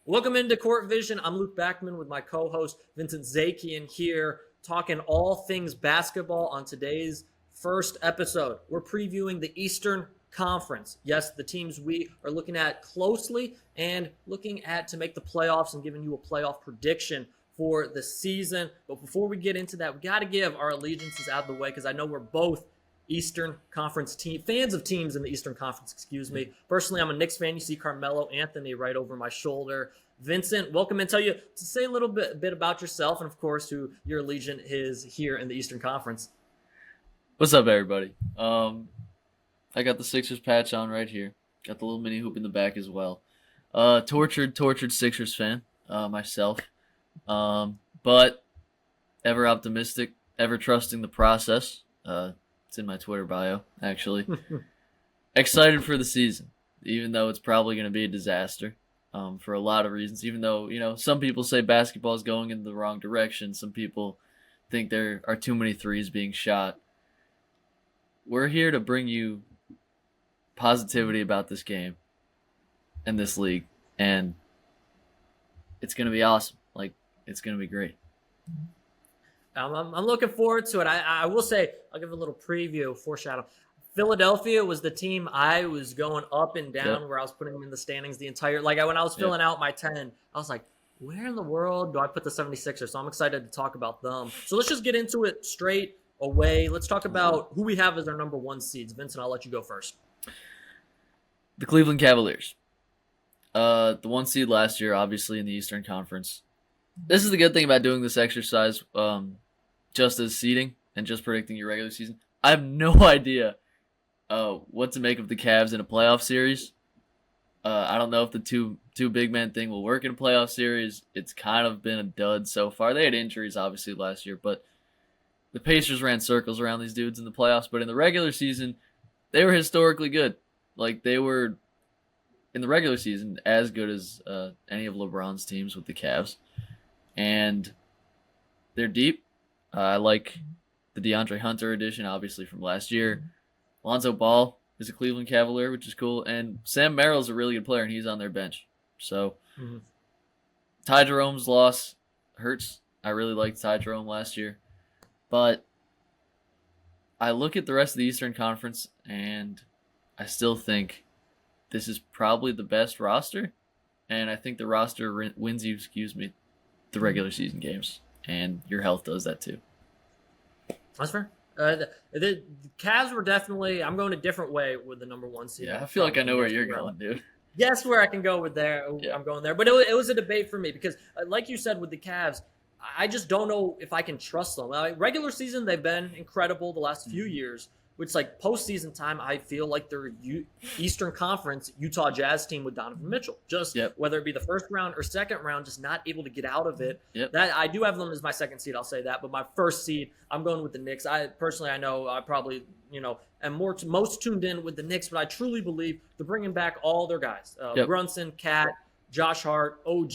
Welcome into Court Vision. I'm Luke Backman with my co-host Vincent Zakian here, talking all things basketball on today's first episode. We're previewing the Eastern Conference. Yes, the teams we are looking at closely and looking at to make the playoffs and giving you a playoff prediction for the season. But before we get into that, we got to give our allegiances out of the way because I know we're both Eastern Conference fans of teams in the Eastern Conference, excuse me. Personally, I'm a Knicks fan. You see Carmelo Anthony right over my shoulder. Vincent, welcome, and tell you to say a little bit about yourself and, of course, who your allegiance is here in the Eastern Conference. What's up, everybody? I got the Sixers patch on right here. Got the little mini hoop in the back as well. Tortured Sixers fan myself, but ever optimistic, ever trusting the process. It's in my Twitter bio, actually. Excited for the season, even though it's probably going to be a disaster for a lot of reasons. Even though, some people say basketball is going in the wrong direction. Some people think there are too many threes being shot. We're here to bring you positivity about this game and this league, and it's going to be awesome. It's going to be great. I'm looking forward to it. I will say, I'll give a little preview, foreshadow. Philadelphia was the team I was going up and down where I was putting them in the standings the entire – when I was filling out my 10, I was like, where in the world do I put the 76ers? So I'm excited to talk about them. So let's just get into it straight away. Let's talk about who we have as our number one seeds. Vincent, I'll let you go first. The Cleveland Cavaliers. The one seed last year, obviously, in the Eastern Conference. This is the good thing about doing this exercise just as seeding and just predicting your regular season. I have no idea what to make of the Cavs in a playoff series. I don't know if the two big man thing will work in a playoff series. It's kind of been a dud so far. They had injuries, obviously, last year, but the Pacers ran circles around these dudes in the playoffs. But in the regular season, they were historically good. They were, in the regular season, as good as any of LeBron's teams with the Cavs. And they're deep. I like the DeAndre Hunter edition, obviously, from last year. Lonzo Ball is a Cleveland Cavalier, which is cool. And Sam Merrill's a really good player, and he's on their bench. So, Ty Jerome's loss hurts. I really liked Ty Jerome last year. But I look at the rest of the Eastern Conference, and I still think this is probably the best roster. And I think the roster wins you, the regular season games. And your health does that too. That's fair. The Cavs were definitely – I'm going a different way with the number one seed. Yeah, I feel like I know where you're going, dude. Guess where I can go with there. Yeah. I'm going there. But it was a debate for me because, like you said, with the Cavs, I just don't know if I can trust them. Regular season, they've been incredible the last few years. Which, postseason time, I feel like they're Eastern Conference Utah Jazz team with Donovan Mitchell. Whether it be the first round or second round, just not able to get out of it. That I do have them as my second seed, I'll say that. But my first seed, I'm going with the Knicks. I know I probably, am most tuned in with the Knicks, but I truly believe they're bringing back all their guys. Brunson, Cat, Josh Hart, OG,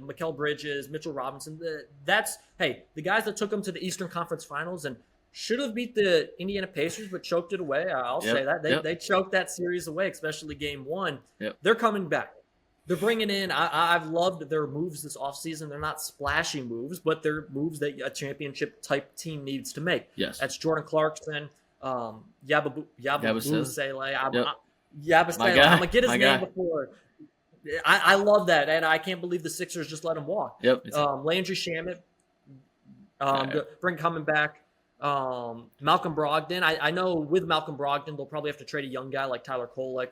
Mikal Bridges, Mitchell Robinson. The guys that took them to the Eastern Conference Finals and should have beat the Indiana Pacers, but choked it away. I'll say that. They choked that series away, especially game one. They're coming back. They're bringing in – I've loved their moves this offseason. They're not splashy moves, but they're moves that a championship-type team needs to make. Yes. That's Jordan Clarkson, Yabusele. Yabusele. I'm going to get his name before. I love that, and I can't believe the Sixers just let him walk. Landry Shamet, coming back. Malcolm Brogdon. I know with Malcolm Brogdon, they'll probably have to trade a young guy like Tyler Kolek.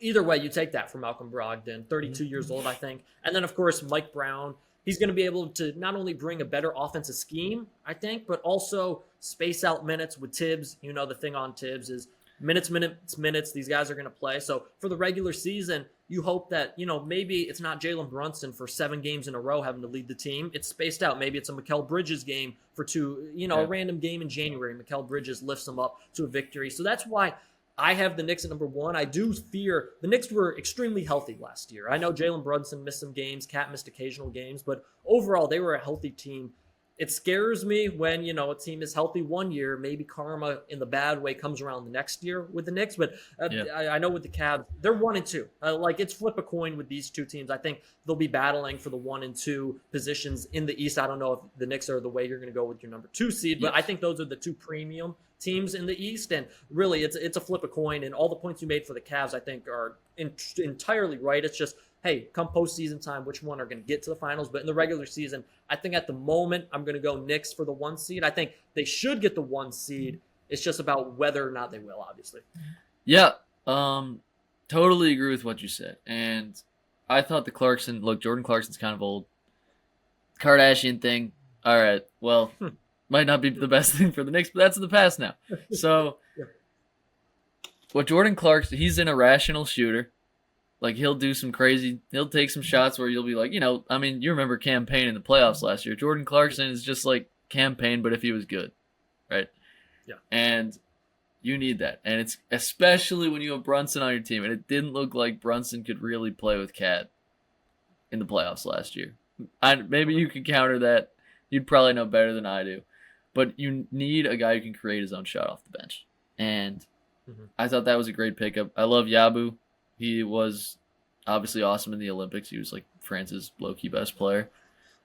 Either way, you take that for Malcolm Brogdon, 32 years old, I think. And then, of course, Mike Brown. He's going to be able to not only bring a better offensive scheme, I think, but also space out minutes with Tibbs. The thing on Tibbs is minutes. These guys are going to play. So for the regular season, you hope that, maybe it's not Jalen Brunson for 7 games in a row having to lead the team. It's spaced out. Maybe it's a Mikal Bridges game for 2, a random game in January. Mikal Bridges lifts them up to a victory. So that's why I have the Knicks at number one. I do fear the Knicks were extremely healthy last year. I know Jalen Brunson missed some games, Cat missed occasional games, but overall they were a healthy team. it scares me when, a team is healthy one year, maybe karma in the bad way comes around the next year with the Knicks. But Yeah. I know with the Cavs, they're 1-2. Like it's flip a coin with these two teams. I think they'll be battling for the 1 and 2 positions in the East. I don't know if the Knicks are the way you're going to go with your number 2 seed, but Yes. I think those are the two premium teams in the East. And really, it's a flip a coin. And all the points you made for the Cavs, I think, are entirely right. It's just, hey, come postseason time, which one are going to get to the finals? But in the regular season, I think at the moment, I'm going to go Knicks for the 1 seed. I think they should get the 1 seed. It's just about whether or not they will, obviously. Yeah, totally agree with what you said. And I thought Jordan Clarkson's kind of old. Kardashian thing, all right, well, might not be the best thing for the Knicks, but that's in the past now. So, Yeah. What Jordan Clarkson, he's an irrational shooter. Like, he'll take some shots where you'll be like, you remember Cam Payne in the playoffs last year. Jordan Clarkson is just like Cam Payne, but if he was good, right? Yeah. And you need that. And it's especially when you have Brunson on your team. And it didn't look like Brunson could really play with Cat in the playoffs last year. Maybe you could counter that. You'd probably know better than I do. But you need a guy who can create his own shot off the bench. And I thought that was a great pickup. I love Yabu. He was obviously awesome in the Olympics. He was like France's low-key best player.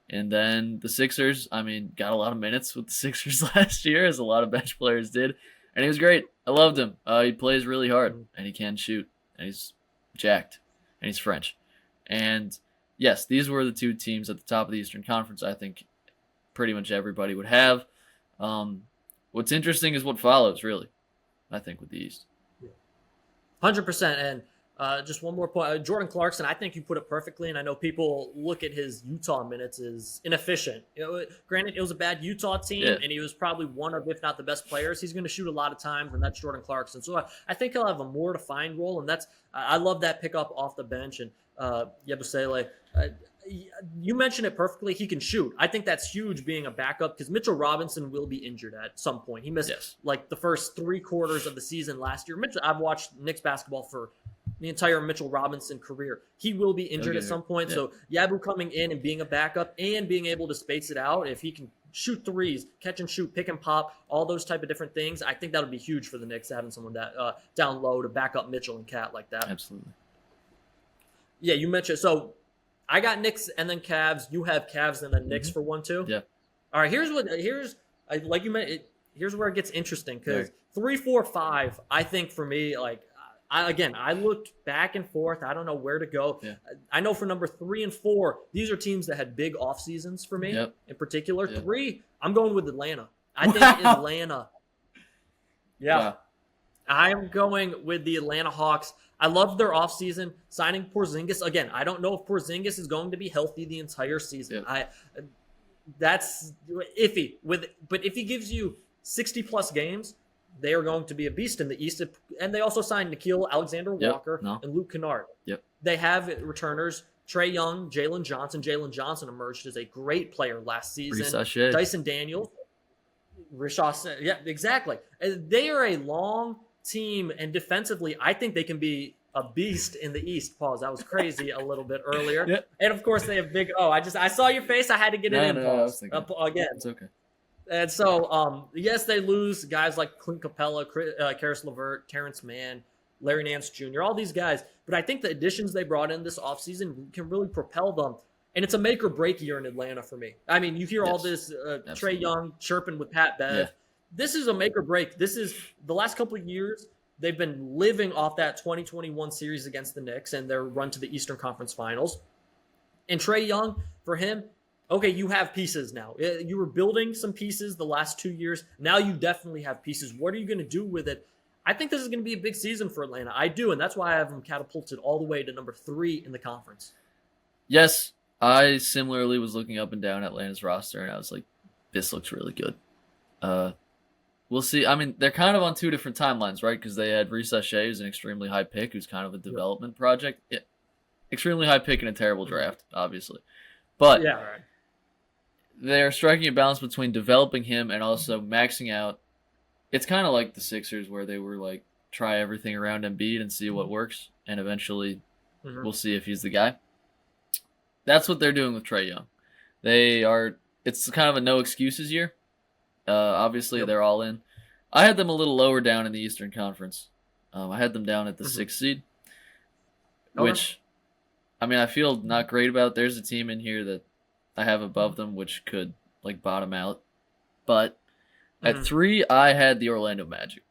And then the Sixers, got a lot of minutes with the Sixers last year, as a lot of bench players did. And he was great. I loved him. He plays really hard, and he can shoot. And he's jacked, and he's French. And yes, these were the two teams at the top of the Eastern Conference I think pretty much everybody would have. What's interesting is what follows, really, I think, with the East. 100%. And just one more point. Jordan Clarkson, I think you put it perfectly, and I know people look at his Utah minutes as inefficient. Granted, it was a bad Utah team, and he was probably one of, if not the best players. He's going to shoot a lot of times, and that's Jordan Clarkson. So I think he'll have a more defined role, and I love that pickup off the bench. And Yabusele, you mentioned it perfectly. He can shoot. I think that's huge being a backup because Mitchell Robinson will be injured at some point. He missed like the first 3 quarters of the season last year. I've watched Knicks basketball for the entire Mitchell Robinson career. He will be injured at some point. So Yabu coming in and being a backup and being able to space it out, if he can shoot threes, catch and shoot, pick and pop, all those type of different things, I think that would be huge for the Knicks, having someone that down low to back up Mitchell and Cat like that. Absolutely. Yeah, you mentioned. So I got Knicks and then Cavs. You have Cavs and then Knicks for 1-2. Yeah. All right. Here's like you mentioned. Here's where it gets interesting because 3, 4, 5. I think for me, like I looked back and forth. I don't know where to go. Yeah. I know for number 3 and 4, these are teams that had big off seasons for me. In particular, 3, I'm going with Atlanta. I think Atlanta. Yeah. Wow. I am going with the Atlanta Hawks. I love their offseason signing Porzingis. Again, I don't know if Porzingis is going to be healthy the entire season. That's iffy. But if he gives you 60-plus games, they are going to be a beast in the East. And they also signed Nickeil Alexander-Walker and Luke Kennard. They have returners. Trae Young, Jalen Johnson. Jalen Johnson emerged as a great player last season. Dyson Daniels. Rishas. Yeah, exactly. They are a long team, and defensively, I think they can be a beast in the East. Pause. That was crazy a little bit earlier. And of course, they have big. I saw your face. I had to get it in. Pause. Again. It's okay. And so, yes, they lose guys like Clint Capella, Karis LeVert, Terrence Mann, Larry Nance Jr., all these guys. But I think the additions they brought in this offseason can really propel them. And it's a make or break year in Atlanta for me. I mean, you hear all this Trae Young chirping with Pat Bev. This is a make or break. This is the last couple of years. They've been living off that 2021 series against the Knicks and their run to the Eastern Conference Finals. And Trae Young, for him, okay, you have pieces now. You were building some pieces the last 2 years. Now you definitely have pieces. What are you going to do with it? I think this is going to be a big season for Atlanta. I do, and that's why I have them catapulted all the way to number 3 in the conference. Yes, I similarly was looking up and down Atlanta's roster, and I was like, this looks really good. We'll see. I mean, they're kind of on 2 different timelines, right? Because they had Reese Shea, who's an extremely high pick, who's kind of a development project. Extremely high pick in a terrible draft, obviously. But they're striking a balance between developing him and also maxing out. It's kind of like the Sixers, where they were like, try everything around Embiid and see what works, and eventually we'll see if he's the guy. That's what they're doing with Trae Young. They it's kind of a no excuses year. Obviously, they're all in. I had them a little lower down in the Eastern Conference. I had them down at the 6th seed, which, I mean, I feel not great about. There's a team in here that I have above them, which could like bottom out. But at 3, I had the Orlando Magic.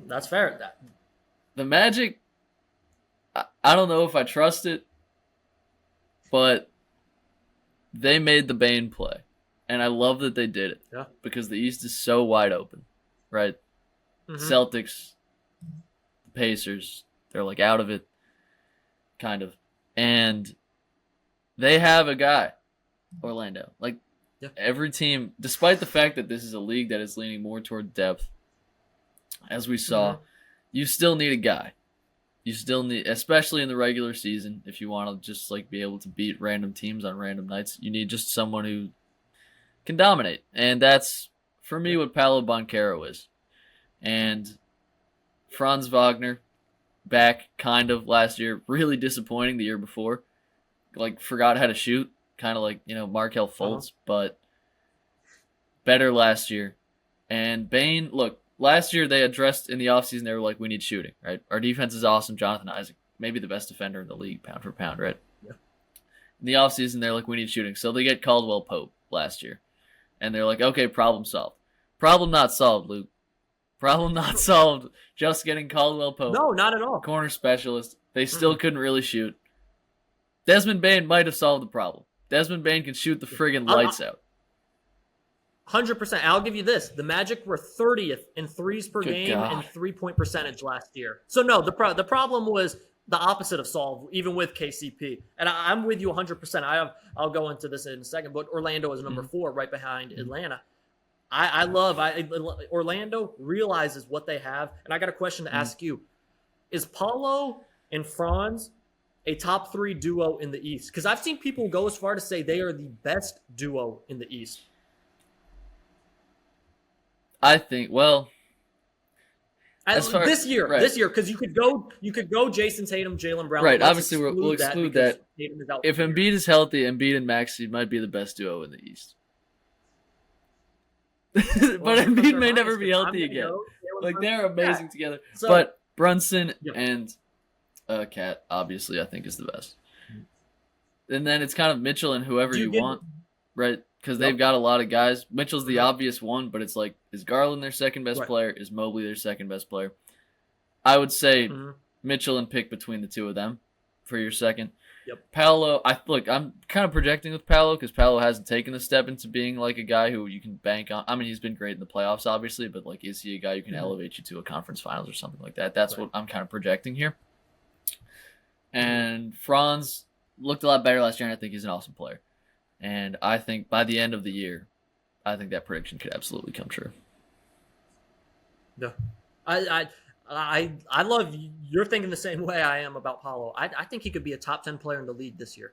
That's fair. The Magic, I don't know if I trust it, but they made the Bane play. And I love that they did it. Yeah. Because the East is so wide open, right? Celtics, the Pacers, they're like out of it, kind of. And they have a guy, Orlando. Like, every team, despite the fact that this is a league that is leaning more toward depth, as we saw, you still need a guy. You still need, especially in the regular season, if you want to just like be able to beat random teams on random nights, you need just someone who can dominate. And that's, for me, what Paolo Banchero is. And Franz Wagner, back kind of last year, really disappointing the year before. Like, forgot how to shoot, kind of like, Markelle Fultz, but better last year. And Bane, look, last year they addressed in the offseason, they were like, we need shooting, right? Our defense is awesome. Jonathan Isaac, maybe the best defender in the league, pound for pound, right? Yeah. In the offseason, they're like, we need shooting. So they get Caldwell Pope last year. And they're like, okay, problem solved. Problem not solved, Luke. Problem not solved. Just getting Caldwell Pope. No, not at all. Corner specialist. They still couldn't really shoot. Desmond Bane might have solved the problem. Desmond Bane can shoot the friggin' lights out. 100%. I'll give you this. The Magic were 30th in threes per game God. and 3-point percentage last year. So, no, the problem was the opposite of solved, even with KCP. And I'm with you 100%. I'll go into this in a second, but Orlando is number 4 right behind Atlanta. Orlando realizes what they have. And I got a question to ask you. Is Paulo and Franz a top 3 duo in the East? Because I've seen people go as far to say they are the best duo in the East. I think, well, this year, because you could go Jason Tatum, Jaylen Brown. Right, obviously we'll exclude that. If Embiid is healthy, Embiid and Maxey might be the best duo in the East. But Embiid may never be healthy again. Like, they're amazing together. So, but Brunson and Cat, obviously, I think is the best. And then it's kind of Mitchell and whoever you want, right? Because they've got a lot of guys. Mitchell's the obvious one, but it's like, is Garland their second best player? Is Mobley their second best player? I would say Mitchell and pick between the two of them for your second. Paolo, I'm kind of projecting with Paolo because Paolo hasn't taken the step into being like a guy who you can bank on. I mean, he's been great in the playoffs, obviously, but like, is he a guy who can elevate you to a conference finals or something like that? That's what I'm kind of projecting here. And Franz looked a lot better last year, and I think he's an awesome player. And I think by the end of the year, I think that prediction could absolutely come true. Yeah, I love you're thinking the same way I am about Paulo. I think he could be a top 10 player in the league this year.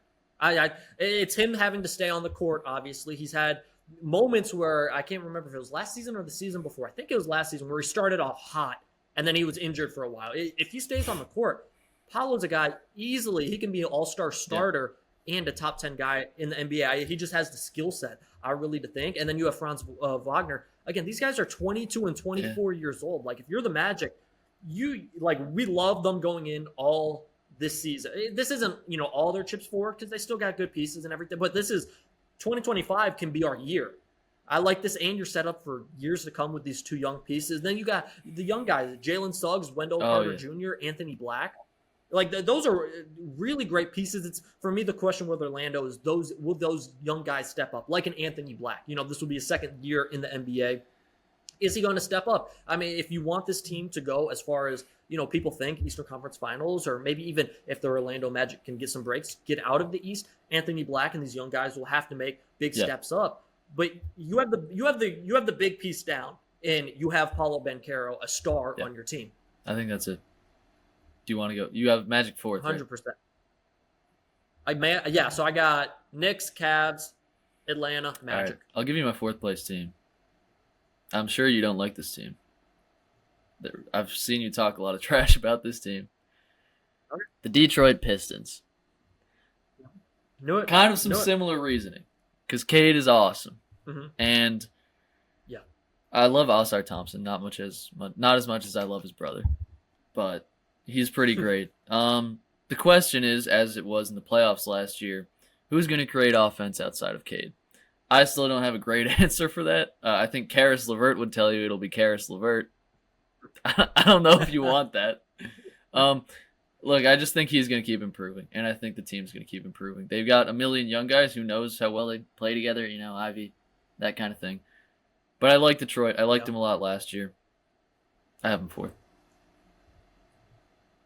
It's him having to stay on the court. Obviously, he's had moments where I can't remember if it was last season or the season before. I think it was last season where he started off hot and then he was injured for a while. If he stays on the court, Paulo's a guy easily. He can be an all-star starter. And a top 10 guy in the NBA. He just has the skill set, I really to think. And then you have Franz Wagner. Again, these guys are 22 and 24 years old. Like, if you're the Magic, we love them going in all this season. This isn't, all their chips forward because they still got good pieces and everything. But this is 2025 can be our year. I like this, and you're set up for years to come with these 2 young pieces. Then you got the young guys, Jalen Suggs, Wendell Carter Jr., Anthony Black. Like, those are really great pieces. It's, for me, the question with Orlando is will those young guys step up? Like an Anthony Black. This will be his second year in the NBA. Is he going to step up? I mean, if you want this team to go as far as, people think Eastern Conference Finals, or maybe even if the Orlando Magic can get some breaks, get out of the East, Anthony Black and these young guys will have to make big steps up. But you have the big piece down, and you have Paolo Banchero, a star on your team. I think that's it. Do you want to go? You have Magic 4th, 100%. Right? So I got Knicks, Cavs, Atlanta, Magic. Right. I'll give you my 4th place team. I'm sure you don't like this team. I've seen you talk a lot of trash about this team. Okay. The Detroit Pistons. Kind of some similar reasoning. because Cade is awesome, and yeah, I love Oscar Thompson not as much as I love his brother, but he's pretty great. The question is, as it was in the playoffs last year, who's going to create offense outside of Cade? I still don't have a great answer for that. I think Karis LeVert would tell you it'll be Karis LeVert. I don't know if you want that. Look, I just think he's going to keep improving, and I think the team's going to keep improving. They've got a million young guys. Who knows how well they play together, Ivy, that kind of thing. But I like Detroit. I liked them a lot last year. I have them fourth.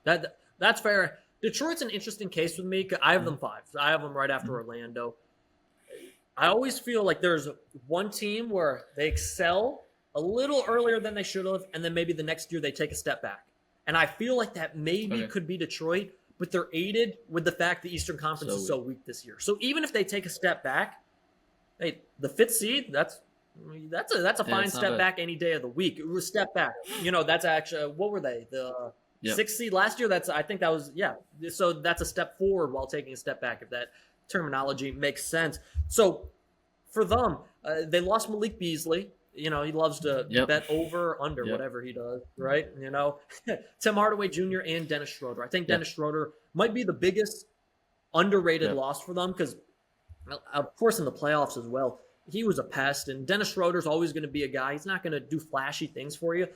That's fair. Detroit's an interesting case with me. I have them 5. I have them right after Orlando. I always feel like there's one team where they excel a little earlier than they should have, and then maybe the next year they take a step back. And I feel like that maybe could be Detroit, but they're aided with the fact the Eastern Conference is so weak this year. So even if they take a step back, hey, the 5th seed, that's a fine step back any day of the week. It was a step back. That's actually, what were they? The 6th seed last year? I think that was, So that's a step forward while taking a step back, if that terminology makes sense. So for them, they lost Malik Beasley. He loves to bet over, under, whatever he does, right? Tim Hardaway Jr. and Dennis Schroeder. I think Dennis Schroeder might be the biggest underrated loss for them because, of course, in the playoffs as well, he was a pest. And Dennis Schroeder's always going to be a guy. He's not going to do flashy things for you,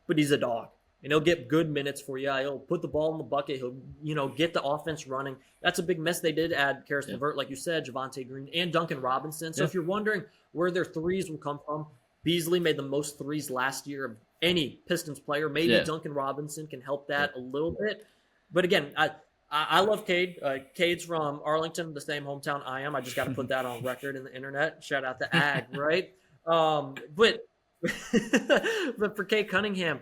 but he's a dog. And he'll get good minutes for you. He'll put the ball in the bucket. He'll, get the offense running. That's a big miss. They did add Karis LeVert, like you said, Javonte Green, and Duncan Robinson. So if you're wondering where their threes will come from, Beasley made the most threes last year of any Pistons player. Maybe Duncan Robinson can help that a little bit. But again, I love Cade. Cade's from Arlington, the same hometown I am. I just got to put that on record in the internet. Shout out to Ag, right? But for Cade Cunningham,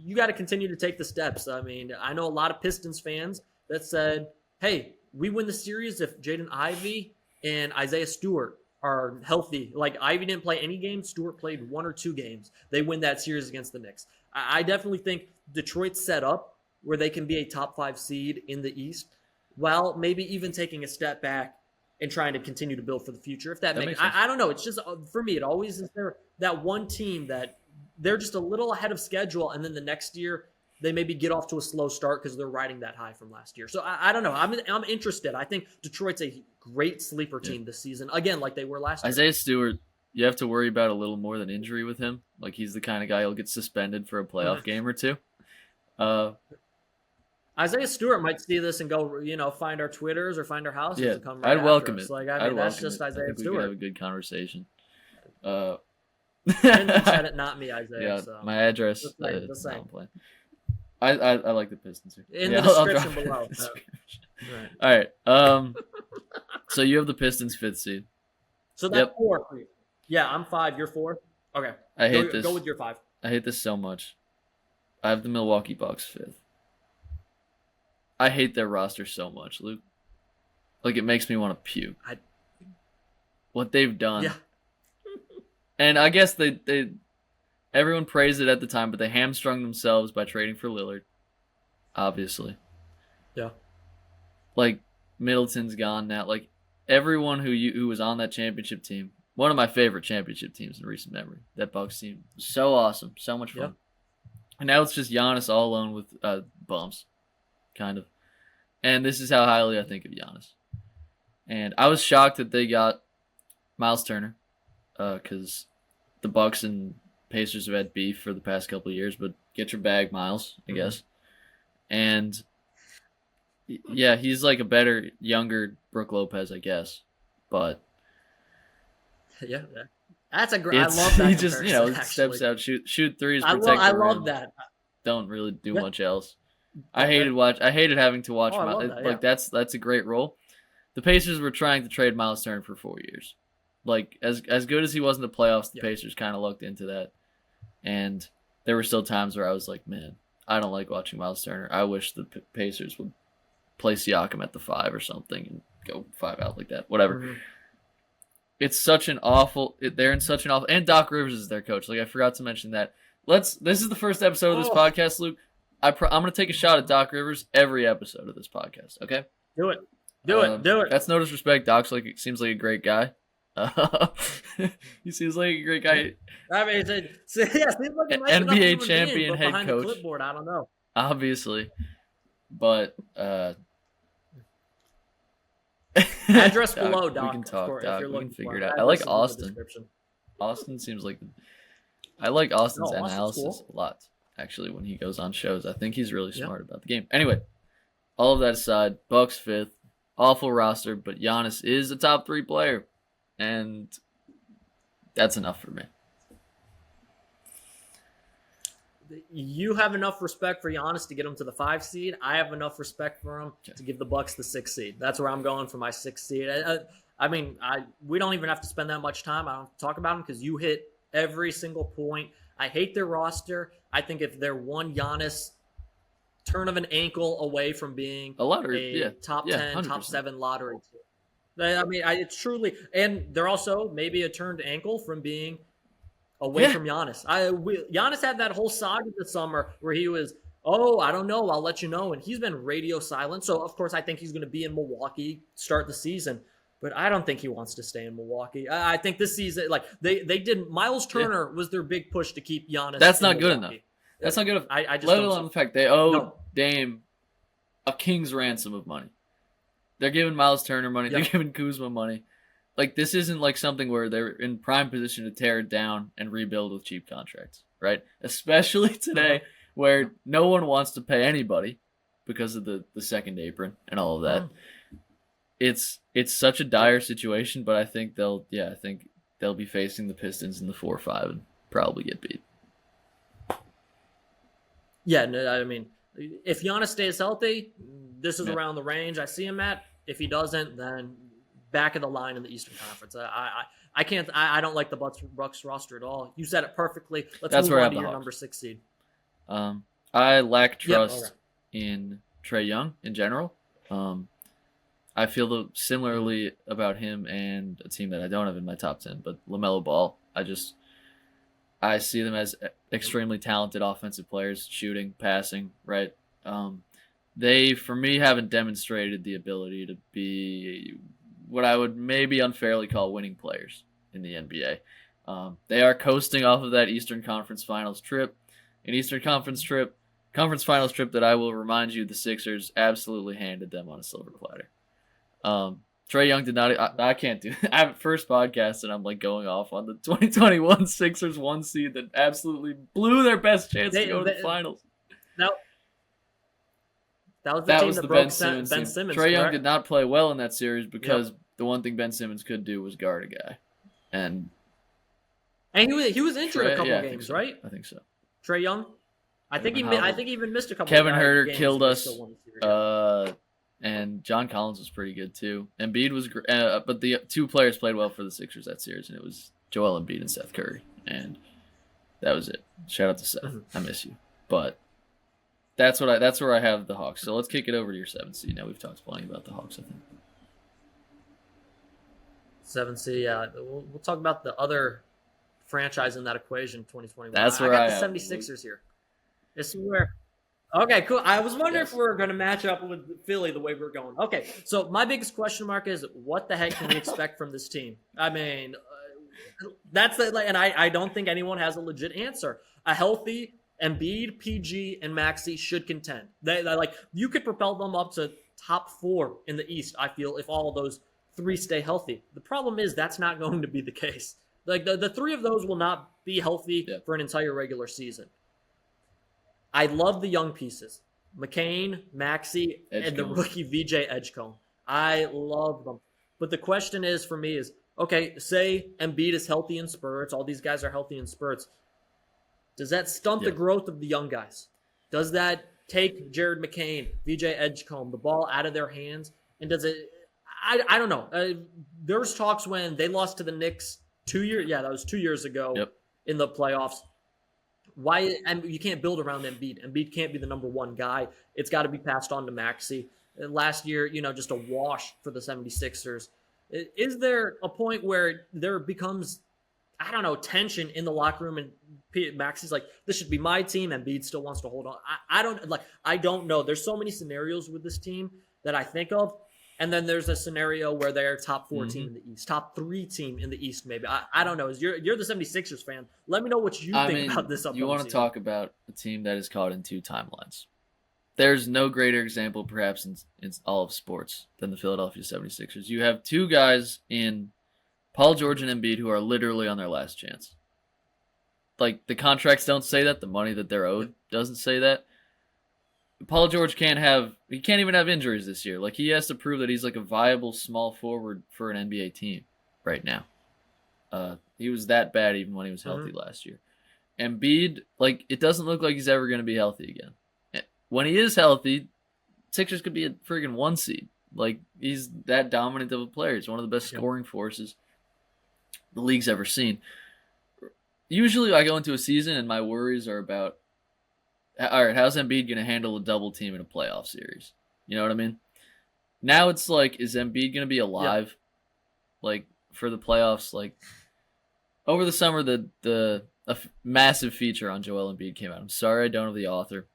you got to continue to take the steps. I mean, I know a lot of Pistons fans that said, hey, we win the series if Jaden Ivey and Isaiah Stewart are healthy. Like, Ivy didn't play any games. Stewart played 1 or 2 games. They win that series against the Knicks. I definitely think Detroit's set up where they can be a top 5 seed in the East, while maybe even taking a step back and trying to continue to build for the future. If that makes sense. I don't know. It's just, for me, it always is there that one team that they're just a little ahead of schedule, and then the next year they maybe get off to a slow start because they're riding that high from last year. So I don't know. I'm interested. I think Detroit's a great sleeper team this season, again, like they were last year. Isaiah Stewart, you have to worry about a little more than injury with him. Like, he's the kind of guy who'll get suspended for a playoff game or two. Isaiah Stewart might see this and go, find our Twitters or find our houses and come right I'd after welcome us. it. Like, I mean, that's just Isaiah we Stewart. could have a good conversation. Vincent said it, not me, Isaiah. Yeah, so. my address. The same. I like the Pistons here. In the description below. Right. All right. So you have the Pistons 5th seed. So that's 4 for you. Yeah, I'm 5. You're 4. Okay. I hate this. Go with your 5. I hate this so much. I have the Milwaukee Bucks 5th. I hate their roster so much, Luke. Like, it makes me want to puke. What they've done. Yeah. And I guess they everyone praised it at the time, but they hamstrung themselves by trading for Lillard. Obviously. Yeah. Like, Middleton's gone now. Like, everyone who was on that championship team, one of my favorite championship teams in recent memory, that Bucks team, so awesome, so much fun. Yep. And now it's just Giannis all alone with bumps, kind of. And this is how highly I think of Giannis. And I was shocked that they got Miles Turner, because the Bucks and Pacers have had beef for the past couple of years, but get your bag, Miles, I guess. And yeah, he's like a better, younger Brook Lopez, I guess. But yeah. That's a great. I love that. He just steps out, shoot threes, protect I the rim. love that. Don't really do much else. I hated having to watch. That's a great role. The Pacers were trying to trade Miles Turner for 4 years. Like, as good as he was in the playoffs, the Pacers kind of looked into that. And there were still times where I was like, man, I don't like watching Miles Turner. I wish the Pacers would play Siakam at the 5 or something and go 5 out like that. Whatever. Mm-hmm. It's such an awful. They're in such an awful. And Doc Rivers is their coach. Like, I forgot to mention that. This is the first episode of this podcast, Luke. I'm going to take a shot at Doc Rivers every episode of this podcast. Okay. Do it. Do it. That's no disrespect. Doc's seems like a great guy. Uh, he seems like a great guy. I mean, seems like a nice enough NBA human champion being, but head behind coach. the clipboard, I don't know. Obviously, but address below, Doc. We can talk, Doc. If you're we can looking figure for it out. it. I like Address is in the Austin. description. Austin seems like I like Austin's No, Austin's analysis cool. a lot. Actually, when he goes on shows, I think he's really smart about the game. Anyway, all of that aside, Bucks 5th, awful roster, but Giannis is a top 3 player, and that's enough for me. You have enough respect for Giannis to get him to the 5 seed. I have enough respect for him to give the Bucks the 6 seed. That's where I'm going for my 6 seed. We don't even have to spend that much time. I don't have to talk about them because you hit every single point. I hate their roster. I think if they're one Giannis turn of an ankle away from being a lottery, top 10, 100%. top 7 lottery team. I mean, it's truly, and they're also maybe a turned ankle from being away from Giannis. Giannis had that whole saga this summer where he was, I don't know, I'll let you know, and he's been radio silent. So of course I think he's going to be in Milwaukee, start the season. But I don't think he wants to stay in Milwaukee. I think this season, like they didn't. Miles Turner was their big push to keep Giannis. That's not good Milwaukee. enough. That's not good enough. I just let alone the fact they owed Dame a king's ransom of money. They're giving Miles Turner money. They're giving Kuzma money. Like this isn't like something where they're in prime position to tear it down and rebuild with cheap contracts, right? Especially today, where no one wants to pay anybody because of the second apron and all of that. It's such a dire situation, but I think they'll be facing the Pistons in the 4-5 and probably get beat. Yeah, no, I mean, if Giannis stays healthy, this is around the range I see him at. If he doesn't, then back of the line in the Eastern Conference. I don't like the Bucks roster at all. You said it perfectly. Let's move on to your number 6 seed. I lack trust in Trae Young in general. I feel similarly about him and a team that I don't have in my top 10, but LaMelo Ball. I see them as extremely talented offensive players, shooting, passing, right? They, for me, haven't demonstrated the ability to be what I would maybe unfairly call winning players in the NBA. They are coasting off of that Eastern Conference Finals trip. An Eastern Conference Finals trip that I will remind you the Sixers absolutely handed them on a silver platter. Trae Young did not. I can't do that. I have first podcast and I'm like going off on the 2021 Sixers 1 seed that absolutely blew their best chance to go to the finals. That was the team that broke Ben Simmons. Trae Young did not play well in that series because the one thing Ben Simmons could do was guard a guy, and he was injured a couple games, right? I think so. Trae Young, I think he even missed a couple. Kevin Huerter games killed us. And John Collins was pretty good too. Embiid was great, but the 2 players played well for the Sixers that series, and it was Joel Embiid and Seth Curry, and that was it. Shout out to Seth, I miss you. But that's where I have the Hawks. So let's kick it over to your 7th seed. Now we've talked plenty about the Hawks, I think. 7th seed, yeah. We'll talk about the other franchise in that equation, 2021. That's where I got the 76ers here. This is where. Okay, cool. I was wondering if we were going to match up with Philly the way we're going. Okay, so my biggest question mark is what the heck can we expect from this team? I mean, and I don't think anyone has a legit answer. A healthy Embiid, PG, and Maxey should contend. They you could propel them up to top 4 in the East, I feel, if all of those 3 stay healthy. The problem is that's not going to be the case. Like the 3 of those will not be healthy for an entire regular season. I love the young pieces. McCain, Maxey, and the rookie VJ Edgecombe. I love them. But the question is, for me, is, okay, say Embiid is healthy in spurts. All these guys are healthy in spurts. Does that stunt the growth of the young guys? Does that take Jared McCain, VJ Edgecombe, the ball out of their hands? And does it – I don't know. There's talks when they lost to the Knicks 2 years – that was 2 years ago in the playoffs. Why? And you can't build around Embiid. Embiid can't be the number 1 guy. It's got to be passed on to Maxey. Last year, just a wash for the 76ers. Is there a point where there becomes, I don't know, tension in the locker room and Maxey's like, this should be my team, and Embiid still wants to hold on? I don't know. There's so many scenarios with this team that I think of. And then there's a scenario where they're top 4 team in Mm-hmm. the East, top 3 team in the East, maybe. I don't know. You're the 76ers fan. Let me know what you I think about mean, this you upcoming want to season. talk about a team that is caught in two timelines. There's no greater example, perhaps, in all of sports than the Philadelphia 76ers. You have two guys in Paul George and Embiid who are literally on their last chance. Like, the contracts don't say that. The money that they're owed doesn't say that. Paul George can't even have injuries this year. Like, he has to prove that he's like a viable small forward for an NBA team right now. He was that bad even when he was healthy last year. Embiid, like, it doesn't look like he's ever going to be healthy again. When he is healthy, Sixers could be a friggin' 1 seed. Like, he's that dominant of a player. He's one of the best scoring forces the league's ever seen. Usually I go into a season and my worries are about, all right, how's Embiid going to handle a double team in a playoff series? You know what I mean? Now it's like, is Embiid going to be alive? Like, for the playoffs? Like, over the summer, a massive feature on Joel Embiid came out. I'm sorry I don't know the author.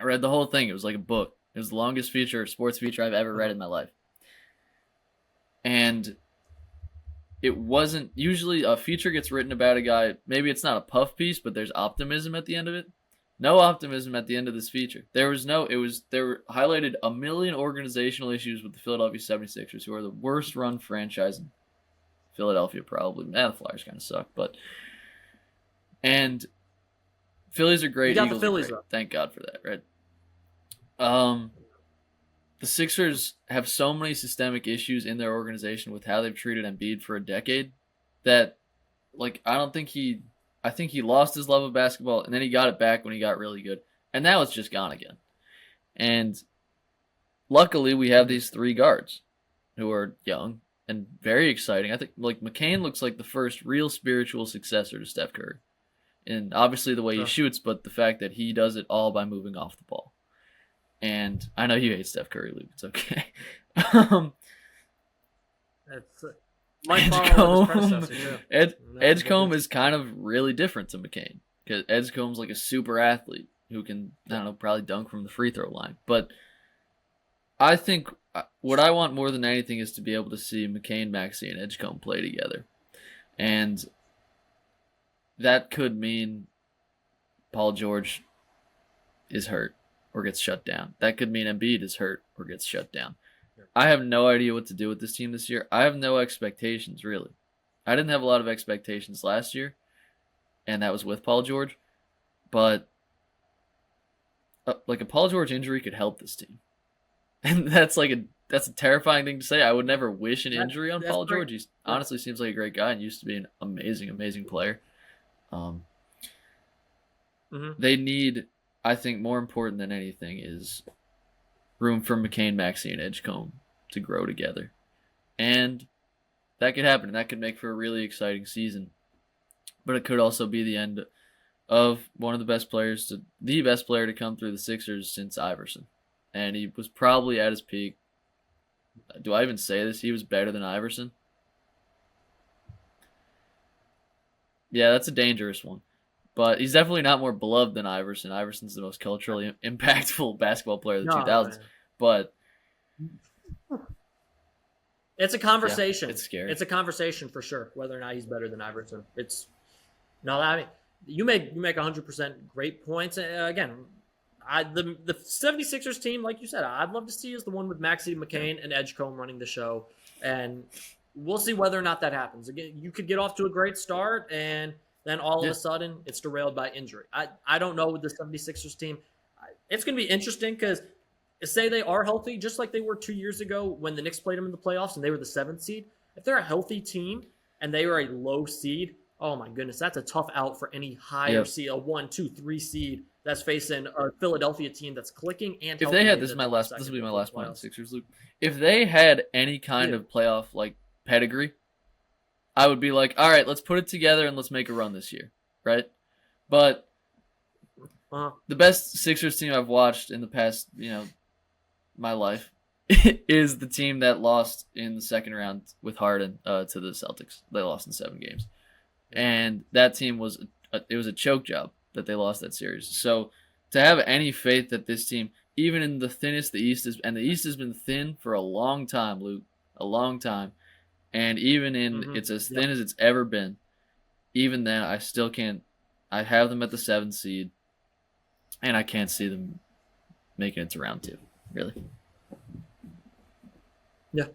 I read the whole thing. It was like a book. It was the longest sports feature I've ever read in my life. And it wasn't, usually a feature gets written about a guy, maybe it's not a puff piece, but there's optimism at the end of it. No optimism at the end of this feature. There were highlighted a million organizational issues with the Philadelphia 76ers, who are the worst run franchise in Philadelphia, probably. The Flyers kind of suck, and Phillies are great. You got Eagles the Phillies, are great. though. Thank God for that, right? The Sixers have so many systemic issues in their organization with how they've treated Embiid for a decade that, like, I think he lost his love of basketball, and then he got it back when he got really good, and now it's just gone again. And luckily, we have these 3 guards who are young and very exciting. I think, like, McCain looks like the first real spiritual successor to Steph Curry. And obviously the way he shoots, but the fact that he does it all by moving off the ball. And I know you hate Steph Curry, Luke. It's okay. That's Edgecombe. Edgecombe is kind of really different to McCain, because Edgecombe's like a super athlete who can, I don't know, probably dunk from the free throw line. But I think what I want more than anything is to be able to see McCain, Maxey, and Edgecombe play together. And that could mean Paul George is hurt or gets shut down. That could mean Embiid is hurt or gets shut down. I have no idea what to do with this team this year. I have no expectations, really. I didn't have a lot of expectations last year, and that was with Paul George. But like, a Paul George injury could help this team. And that's a terrifying thing to say. I would never wish an injury on Paul George. He honestly seems like a great guy and used to be an amazing, amazing player. They need, I think, more important than anything is room for McCain, Maxey, and Edgecombe to grow together. And that could happen, and that could make for a really exciting season. But it could also be the end of one of the best player to come through the Sixers since Iverson. And he was probably at his peak. Do I even say this? He was better than Iverson. Yeah, that's a dangerous one. But he's definitely not more beloved than Iverson. Iverson's the most culturally impactful basketball player of the 2000s. Man. But it's a conversation. Yeah, it's scary. It's a conversation for sure, whether or not he's better than Iverson. I mean, you make 100% great points. Again, the 76ers team, like you said, I'd love to see is the one with Maxey, McCain, and Edgecombe running the show. And we'll see whether or not that happens. Again, you could get off to a great start, and then all of a sudden it's derailed by injury. I don't know with the 76ers team. It's going to be interesting because say they are healthy, just like they were 2 years ago when the Knicks played them in the playoffs and they were the 7th seed. If they're a healthy team and they are a low seed, oh my goodness, that's a tough out for any higher seed, a 1, 2, 3 seed that's facing a Philadelphia team that's clicking and if they had this will be my last point on Sixers, Luke. If they had any kind of playoff like pedigree, I would be like, all right, let's put it together and let's make a run this year, right? But the best Sixers team I've watched in the past, my life, is the team that lost in the second round with Harden to the Celtics. They lost in 7 games. And that team was a choke job that they lost that series. So to have any faith that this team, even in the thinnest the East is, and the East has been thin for a long time, Luke, a long time. And even in it's as thin as it's ever been, even then I still can't. I have them at the 7th seed, and I can't see them making it to round 2. Really. Yeah,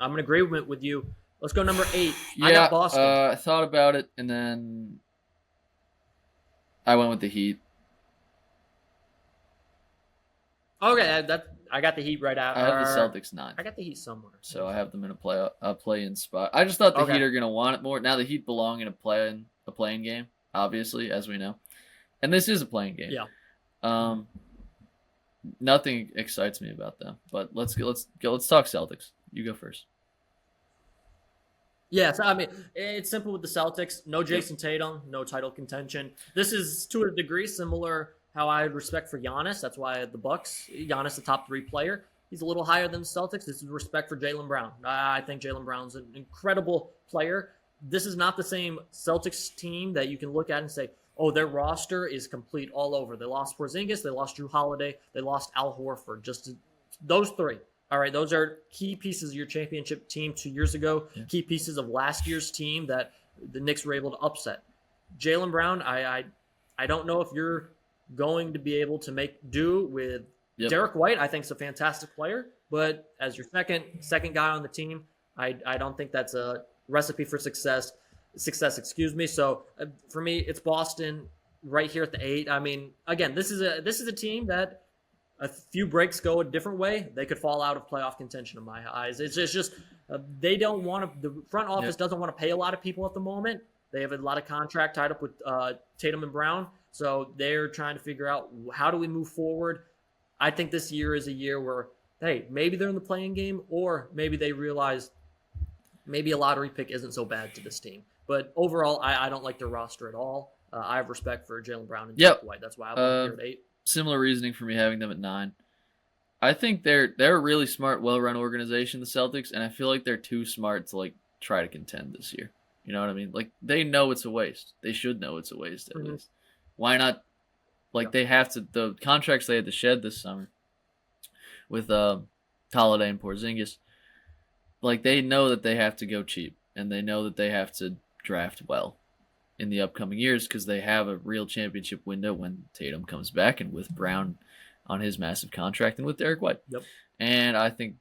I'm in agreement with you. Let's go number 8. Yeah, I got Boston. I thought about it, and then I went with the Heat. Okay, I got the Heat right out. I have the Celtics 9. I got the Heat somewhere. So I have them in a play-in spot. I just thought the Heat are gonna want it more. Now the Heat belong in a play-in game, obviously, as we know, and this is a playing game. Yeah. Nothing excites me about them. But let's talk Celtics. You go first. Yeah, so, I mean, it's simple with the Celtics. No Jason Tatum, no title contention. This is, to a degree, similar how I had respect for Giannis. That's why the Bucks, Giannis, the top 3 player. He's a little higher than the Celtics. This is respect for Jaylen Brown. I think Jaylen Brown's an incredible player. This is not the same Celtics team that you can look at and say, oh, their roster is complete all over. They lost Porzingis, they lost Drew Holiday, they lost Al Horford. Just those 3. All right, those are key pieces of your championship team 2 years ago, key pieces of last year's team that the Knicks were able to upset. Jaylen Brown, I don't know if you're going to be able to make do with Derek White. I think is a fantastic player, but as your second guy on the team, I don't think that's a recipe for success. So for me, it's Boston right here at the 8. I mean, again, this is a team that a few breaks go a different way, they could fall out of playoff contention in my eyes. It's just they don't want to. The front office doesn't want to pay a lot of people at the moment. They have a lot of contract tied up with Tatum and Brown, so they're trying to figure out how do we move forward. I think this year is a year where, hey, maybe they're in the playing game, or maybe they realize maybe a lottery pick isn't so bad to this team. But overall, I don't like their roster at all. I have respect for Jaylen Brown and Derek White. That's why I have them here at 8. Similar reasoning for me having them at 9. I think they're a really smart, well-run organization, the Celtics, and I feel like they're too smart to try to contend this year. You know what I mean? They know it's a waste. They should know it's a waste at least. Why not? They have to. The contracts they had to shed this summer with Holiday and Porzingis. They know that they have to go cheap, and they know that they have to draft well in the upcoming years because they have a real championship window when Tatum comes back and with Brown on his massive contract and with Derek White. And I think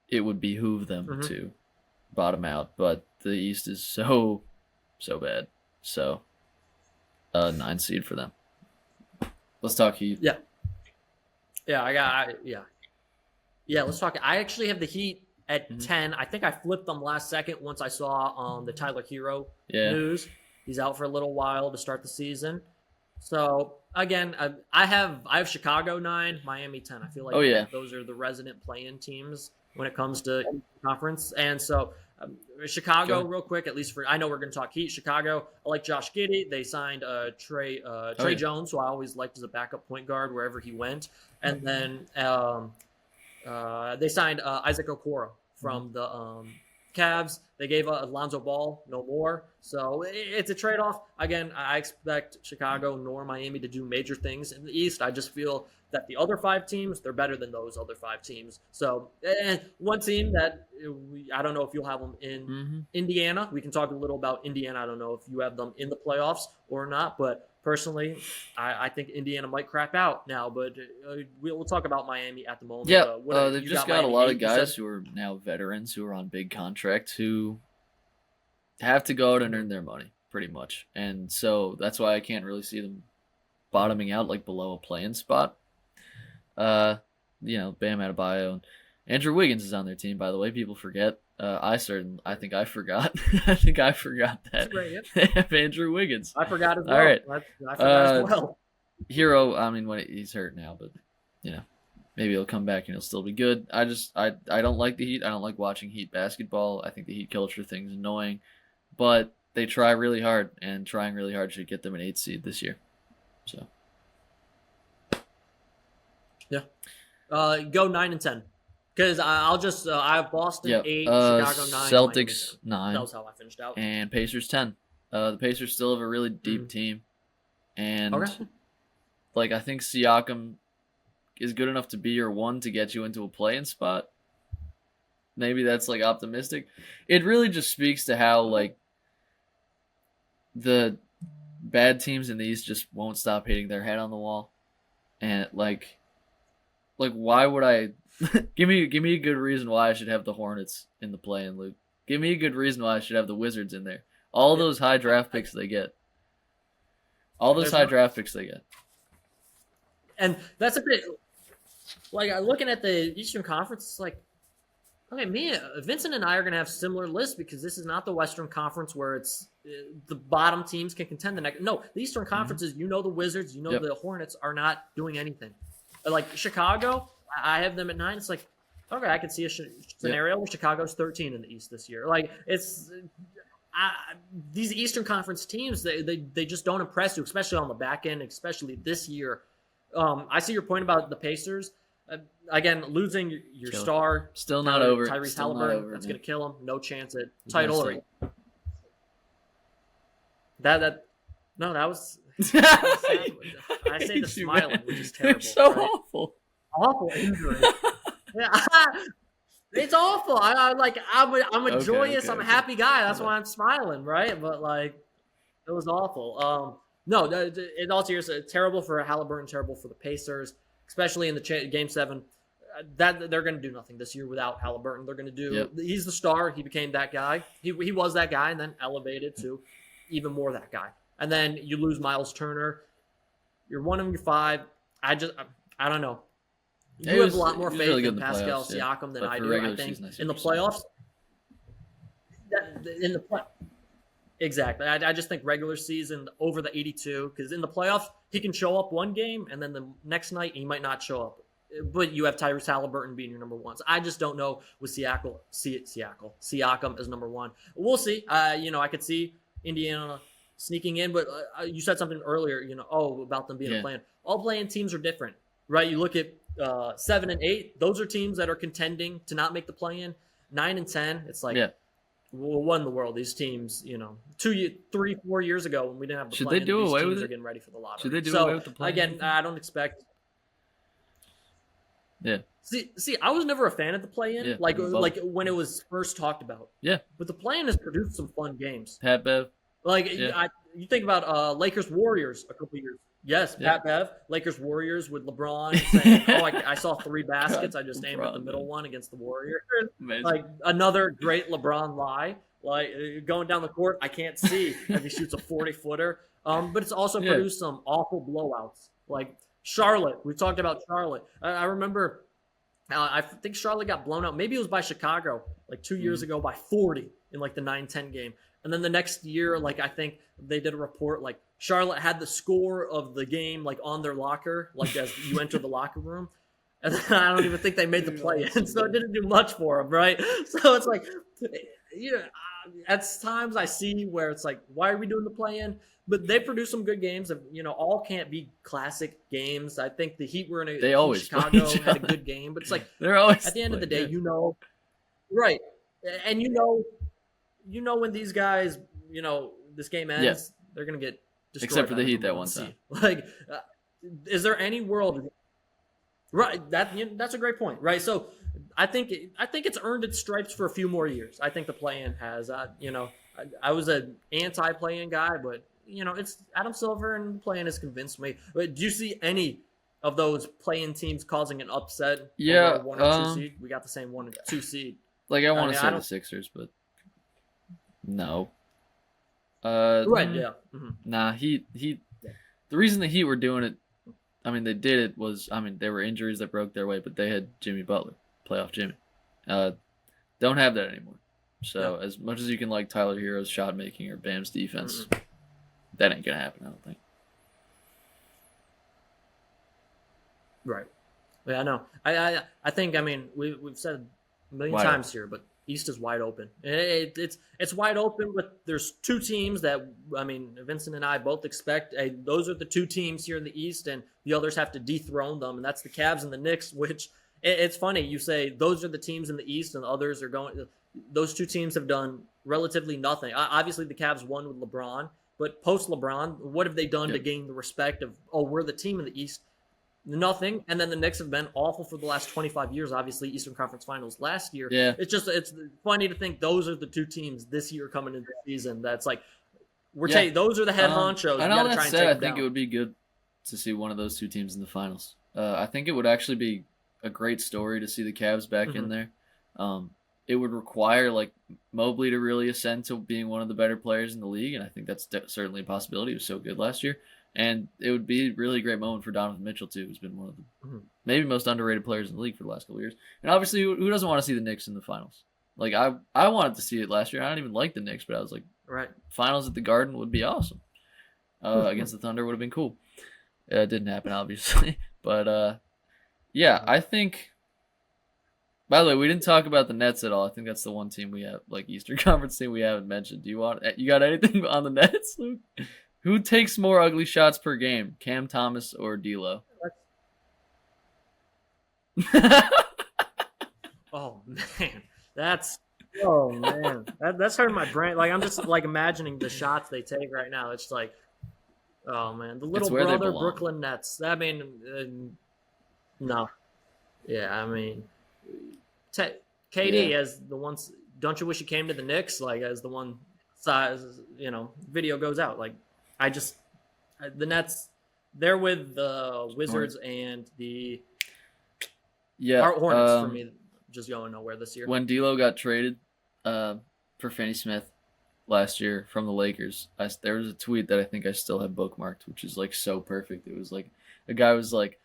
it would behoove them to bottom out, but the East is so bad. So 9 seed for them. Let's talk Heat. Yeah, let's talk. I actually have the Heat at 10. I think I flipped them last second once I saw the Tyler Hero news. He's out for a little while to start the season. So again, I have Chicago 9, Miami 10. I feel like those are the resident play-in teams when it comes to conference. And so Chicago, real quick, at least I know we're going to talk Heat. Chicago, I like Josh Giddey. They signed Trey Jones, who I always liked as a backup point guard wherever he went. And then they signed Isaac Okoro from the Cavs. They gave Alonzo Ball no more. So it's a trade-off. Again, I expect Chicago nor Miami to do major things in the East. I just feel that the other 5 teams, they're better than those other 5 teams. So one team that I don't know if you'll have them in Indiana. We can talk a little about Indiana. I don't know if you have them in the playoffs or not, but personally, I think Indiana might crap out now, but we'll talk about Miami at the moment. Yeah, they've just got a lot of guys who are now veterans who are on big contracts who have to go out and earn their money, pretty much. And so that's why I can't really see them bottoming out below a play-in spot. Bam Adebayo and Andrew Wiggins is on their team, by the way. People forget. I think I forgot. I think I forgot that. They have Andrew Wiggins. I forgot as well. All right. I forgot as well. Hero, I mean, he's hurt now, but maybe he'll come back and he'll still be good. I don't like the Heat. I don't like watching Heat basketball. I think the Heat culture thing's annoying, but they try really hard, and trying really hard should get them an 8 seed this year. So. Yeah. Go 9 and 10. Because I'll just I have Boston 8, Chicago 9, Celtics 9. That was how I finished out. And Pacers 10. The Pacers still have a really deep team, and I think Siakam is good enough to be your one to get you into a play-in spot. Maybe that's like optimistic. It really just speaks to how like the bad teams in the East just won't stop hitting their head on the wall, and like why would I give me a good reason why I should have the Hornets in the play-in, Luke? Give me a good reason why I should have the Wizards in there. All those high draft picks they get. And that's a bit like looking at the Eastern Conference. It's like, okay, Vincent and I are gonna have similar lists because this is not the Western Conference where it's the bottom teams can contend the next. No, the Eastern Conference is the Wizards, the Hornets are not doing anything. Like Chicago, I have them at 9. It's like, okay, I could see a scenario where Chicago's 13 in the East this year. Like it's. These Eastern Conference teams, they just don't impress you, especially on the back end, especially this year. I see your point about the Pacers. Again, losing your star, still not over. Tyrese Halliburton, that's going to kill him. No chance at title. That was. I say the smiling, which is terrible. It's so awful. Awful injury. Yeah. It's awful. I'm a joyous, I'm a happy guy. That's why I'm smiling, right? But like, it was awful. No, in all seriousness, terrible for Halliburton, terrible for the Pacers, especially in the Game 7. That they're going to do nothing this year without Halliburton. They're going to do. Yep. He's the star. He became that guy. He was that guy, and then elevated to even more that guy. And then you lose Miles Turner. You're one of your 5. I don't know. You have a lot more faith in Pascal Siakam than I do, I think. In the playoffs, exactly. I just think regular season over the 82, because in the playoffs, he can show up one game, and then the next night, he might not show up. But you have Tyrese Halliburton being your number 1. So I just don't know with Siakam as number 1. We'll see. I could see Indiana sneaking in, but you said something earlier, about them being a play-in. All play-in teams are different, right? You look at 7 and 8; those are teams that are contending to not make the play-in. 9 and 10, it's like, what in the world? These teams, 2, 3, 4 years ago when we didn't have the play-in, they do these away teams with are it? getting ready for the lottery. Should they do away with the play-in? Again, I don't expect. Yeah. See, I was never a fan of the play-in, like when it was first talked about. Yeah. But the play-in has produced some fun games. Pat Bev. Like you think about Lakers Warriors a couple years. Yes, Pat Bev, Lakers Warriors with LeBron saying, I saw 3 baskets. I just aimed at the middle one against the Warriors. Amazing. Like another great LeBron lie. Like going down the court, I can't see if he shoots a 40-footer. But it's also produced some awful blowouts. Like Charlotte, we talked about Charlotte. I remember, I think Charlotte got blown out. Maybe it was by Chicago, like 2 years ago, by 40 in like the 9-10 game. And then the next year, like I think they did a report, like Charlotte had the score of the game like on their locker, like as you enter the locker room. And then I don't even think they made the play-in, so it didn't do much for them, right? So it's like, at times I see where it's like, why are we doing the play-in? But they produce some good games. All can't be classic games. I think the Heat were in Chicago had a good game, but it's like they're always at the end of the day, right? And when these guys, this game ends, they're gonna get destroyed. Except for the Heat that one time. Like, is there any world? Right. That's a great point. Right. So I think it's earned its stripes for a few more years. I think the play-in has. I was an anti-play-in guy, but it's Adam Silver and the play-in has convinced me. But do you see any of those play-in teams causing an upset? Yeah. 1 or 2 seed. We got the same 1 and 2 seed. Like I want to say the Sixers, but no. Right. Yeah. Mm-hmm. Nah. Heat. The reason the Heat were doing it, they did it was, there were injuries that broke their way, but they had Jimmy Butler, playoff Jimmy. Don't have that anymore. So as much as you can like Tyler Hero's shot making or Bam's defense, that ain't gonna happen. I don't think. Right. Yeah, I know. I think we've said a million times here, but East is wide open. It's wide open, but there's 2 teams that Vincent and I both expect. Those are the 2 teams here in the East, and the others have to dethrone them, and that's the Cavs and the Knicks. Which it's funny you say those are the teams in the East, and the others are going. Those 2 teams have done relatively nothing. Obviously, the Cavs won with LeBron, but post LeBron, what have they done to gain the respect of? Oh, we're the team in the East. nothing. And then the Knicks have been awful for the last 25 years. Obviously, Eastern Conference Finals last year. Yeah. It's funny to think those are the two teams this year coming into the season. That's like those are the head honchos. And all that said, I think down. it would be good to see one of those two teams in the finals. I think it would actually be a great story to see the Cavs back in there. It would require like Mobley to really ascend to being one of the better players in the league, and I think that's certainly a possibility. He was so good last year, and it would be a really great moment for Donovan Mitchell too, who's been one of the maybe most underrated players in the league for the last couple of years. And obviously, who doesn't want to see the Knicks in the finals? Like I wanted to see it last year. I don't even like the Knicks, but I was like, right, finals at the Garden would be awesome. Against the Thunder would have been cool. It didn't happen, obviously, but yeah, I think. By the way, we didn't talk about the Nets at all. I think that's the one team we have, like Eastern Conference team we haven't mentioned. You got anything on the Nets, Luke? Who takes more ugly shots per game, Cam Thomas or D'Lo? Oh man, that's hurting my brain. Like I'm just like imagining the shots they take right now. It's like, oh man, the little brother Brooklyn Nets. I mean, no, yeah, I mean. KD as the ones. Don't you wish you came to the Knicks? Like as the one size, video goes out. Like the Nets. They're with the Wizards and the Hornets for me. Just going nowhere this year. When D'Lo got traded for Finney Smith last year from the Lakers, there was a tweet that I think I still have bookmarked, which is like so perfect. It was like a guy was like,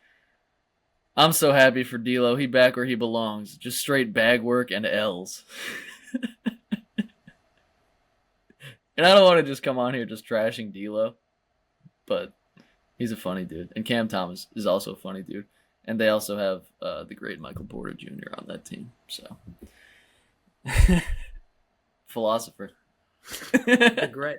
I'm so happy for D'Lo. He back where he belongs. Just straight bag work and L's. And I don't want to just come on here just trashing D'Lo, but he's a funny dude. And Cam Thomas is also a funny dude. And they also have the great Michael Porter Jr. on that team. So, philosopher. Great.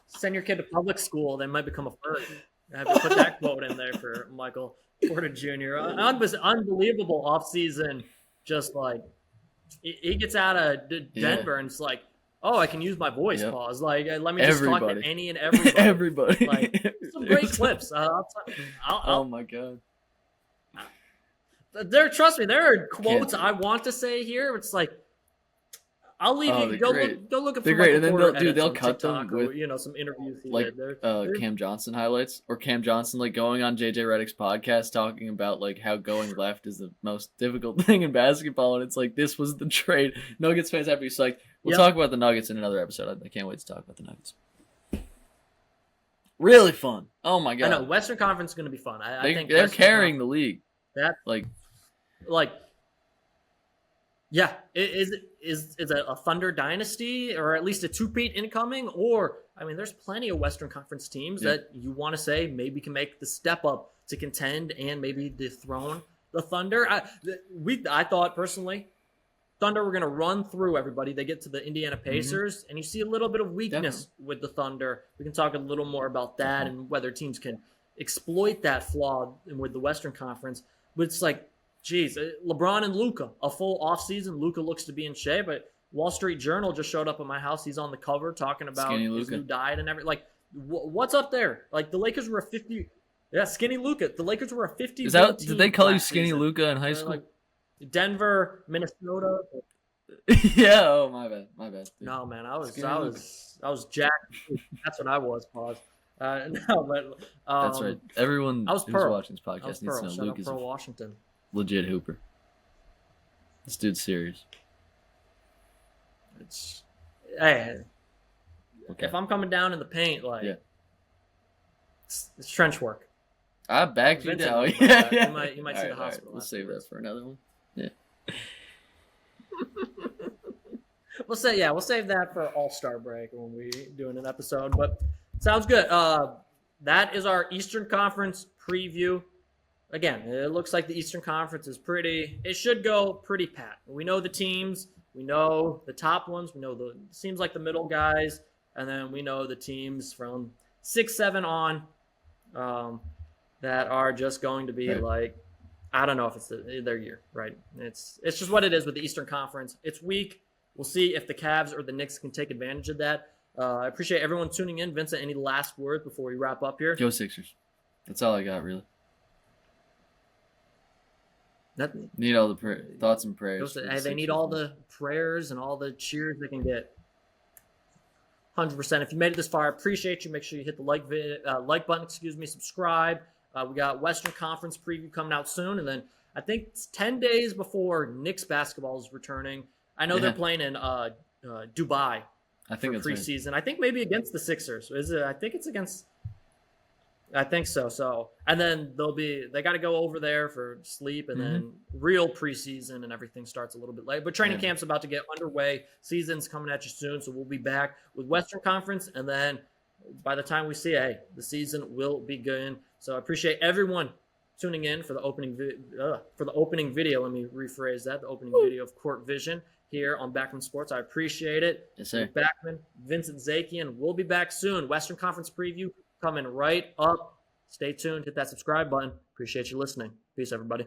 Send your kid to public school. They might become a first. I have to put that quote in there for Michael Porter Jr. Unbelievable offseason. Just like he gets out of Denver and it's like, oh, I can use my voice. Pause. Like, let me just talk to any and everybody. Everybody. Like, some great clips. Oh my god. Trust me, there are quotes I want to say here. It's like, I'll leave you. Go look at. They're great, and then they'll cut TikTok them with some interviews he like did. They're Cam Johnson highlights, or Cam Johnson like going on JJ Redick's podcast talking about like how going left is the most difficult thing in basketball, and it's like this was the trade. Nuggets fans have to be psyched. We'll talk about the Nuggets in another episode. I can't wait to talk about the Nuggets. Really fun. Oh my god! I know Western Conference is going to be fun. I think they're carrying the league. That like. Yeah, is it a Thunder dynasty or at least a two-peat incoming? Or, I mean, there's plenty of Western Conference teams that you want to say maybe can make the step up to contend and maybe dethrone the Thunder. I thought personally, Thunder were going to run through everybody. They get to the Indiana Pacers, and you see a little bit of weakness with the Thunder. We can talk a little more about that and whether teams can exploit that flaw with the Western Conference. But it's like, geez, LeBron and Luka, a full offseason. Luka looks to be in shape, but Wall Street Journal just showed up at my house. He's on the cover talking about his new diet and everything. Like, what's up there? Like, the Lakers were a 50. Yeah, Skinny Luka. The Lakers were a 50. Is that? Did they call you Skinny Luka in high school? Like Denver, Minnesota. Yeah. Oh, my bad. Dude. No, man, I was jacked. That's what I was. Pause. No, but that's right. Everyone who's watching this podcast needs to know Luke is Pearl Washington. Legit hooper. This dude's serious. Okay. If I'm coming down in the paint, like it's trench work. I backed you down. You might see the hospital. Right. We'll save that for another one. Yeah. We'll save that for All-Star break when we doing an episode. But sounds good. That is our Eastern Conference preview. Again, it looks like the Eastern Conference is it should go pretty pat. We know the teams, we know the top ones, we know seems like the middle guys, and then we know the teams from 6-7 on that are just going to be like, I don't know if it's their year, right? It's just what it is with the Eastern Conference. It's weak. We'll see if the Cavs or the Knicks can take advantage of that. I appreciate everyone tuning in. Vincent, any last words before we wrap up here? Go Sixers. That's all I got, really. Need all the thoughts and prayers. They need all the prayers and all the cheers they can get. 100%. If you made it this far, I appreciate you. Make sure you hit the like button. Subscribe. We got Western Conference preview coming out soon, and then I think it's 10 days before Knicks basketball is returning. I know they're playing in Dubai. I think for preseason. Right. I think maybe against the Sixers. Is it? I think it's against. I think so. So, and then they got to go over there for sleep, and then real preseason and everything starts a little bit late. But training camp's about to get underway. Season's coming at you soon, so we'll be back with Western Conference, and then by the time we see, the season will begin. So I appreciate everyone tuning in for the opening video. Let me rephrase that: the opening video of Court Vision here on Backman Sports. I appreciate it. Yes, sir. Backman, Vincent Zakian. We'll be back soon. Western Conference preview coming right up. Stay tuned. Hit that subscribe button. Appreciate you listening. Peace, everybody.